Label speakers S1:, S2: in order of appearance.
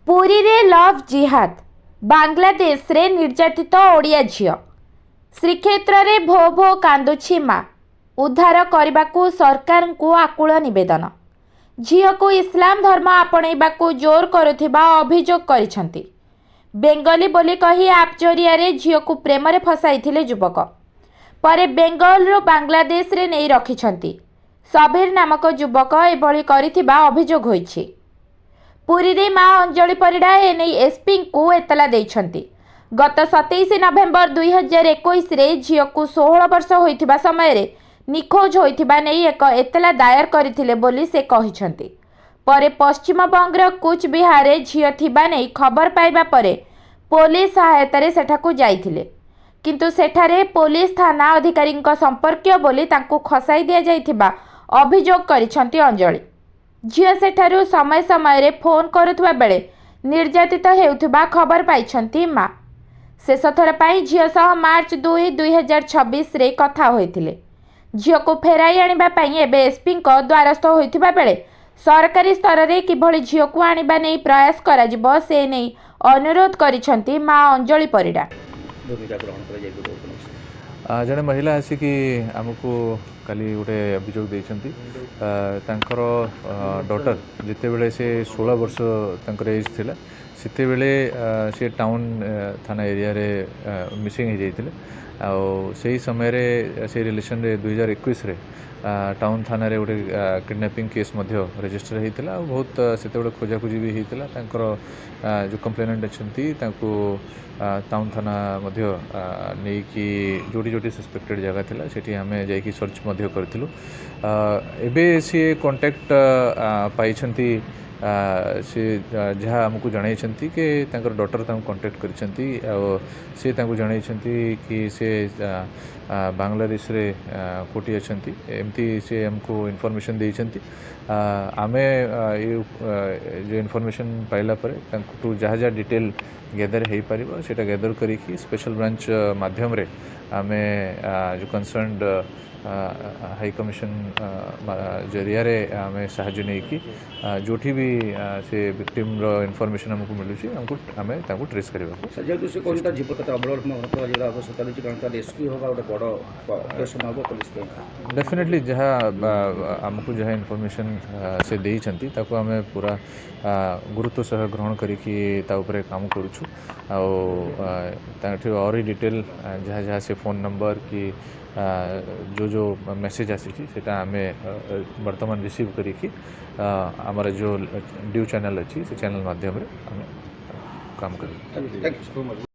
S1: पुरी रे लव जिहाद बांग्लादेश रे निर्यातित ओडिया झियो श्रीक्षेत्र रे भो भो कांदुछि माँ उद्धार करने को सरकार को आकुल निवेदन झियो को इस्लाम धर्म आपणैबाकू जोर करुथिबा अभियोग करिसंती। बेंगली बोली कही आप जरिया झियो को प्रेम रे फसाइथिले युवक परे बेंगलरू बांग्लादेश रे नहीं रखिछंती। सबीर नामक युवक एभली करिथिबा अभियोग होइछि। पुरी रे माँ अंजलि परिडा एने एसपी को एतला देइछंती। गत 27 नवेम्बर 2021 रे झियो को 16 वर्ष होइथिबा समय रे निखोज होइथिबा नहीं एक एतला दायर करथिले बोली से कहिछंती। परे पश्चिम बंगर कूच बिहार रे झियो थिबा नहीं खबर पाइबा परे पुलिस सहायता रे सेठाकू जाइथिले किंतु सेठारे पुलिस थाना अधिकारी संपर्कीय बोली तांकू खसाई दिया जाइथिबा अभियोग करिसंती अंजलि। झियो सेठारु समय समय रे फोन करुथबा बेले निर्यातित हेउथबा खबर पाइछंती माँ। शेष थर पाई झियो सह मार्च 2, 2026 रे कथा होइथिले। झियो को फेराई आनिबा पाई एबे एसपी द्वारस्थ होइथिबा बेले सरकारी स्तर रे किभली झियो को आनिबा नै प्रयास करा जिवो से नै अनुरोध करिसंती माँ अंजलि परिडा।
S2: जड़े महिला आसिक आमको काली गोटे अभियोग देइछंती तांकर डॉटर जिते बेले से 16 वर्ष तांकर एज थिला सेते बेले से टाउन थाना एरिया रे मिसिंग हो जाइथिले आ सही समय रे से रिलेशन रे 2021 रे टाउन थाना रे गोटे किडनैपिंग केस मध्य रजिस्टर होइतिला बहुत सेते बेले खोजाखोजी भी होइतिला तांकर जो कंप्लेनेंट अछंती तांको टाउन थाना मध्य नहीं कि जोटी जोटी सस्पेक्टेड जगह थिला सेठी हमें जाइकी सर्च मध्य करथिलु। एबे से कांटेक्ट पाइछंती से जहाँ आमको जणाइछंती कि तांकर डॉटर तांको कांटेक्ट करिछंती और से तांको जणाइछंती कि से बांग्लादेश रे कोटी अछंती एमती से हमको इन्फॉर्मेशन देइछंती। आमे जो इन्फॉर्मेशन पाइला परे तांको जहाँ जहाँ डिटेल गैदर हो पारिबो सेटा गैदर करिकी स्पेशल ब्रांच माध्यम रे आमे जो कंसर्न्ड हाई कमिशन जरिया रे आमे साहाय्य नहीं कि जोठी भी से विक्टिम रो इन्फॉर्मेशन हमको मिलुची हमको आमे ताको ट्रेस करबा
S3: सजेक्ट से कोनता जीवकता अवलंबन होता जेला आवश्यकता अछि कारण रेस्क्यू होगा गोटे बड़ ऑपरेशन होबो पुलिस पे
S2: डेफिनेटली जहाँ हमको जहाँ इन्फॉर्मेशन से देइछंती ताको आमे पूरा गुरुत्व सह ग्रहण करिकी ता ऊपर काम करूछु आ और डिटेल जहाँ जहाँ से फोन नंबर की जो मेसेज आसी सेटा आमे वर्तमान रिसीव करिकी आमर जो ड्यू चैनल अच्छी से चैनल माध्यम रे आमे काम करूँ।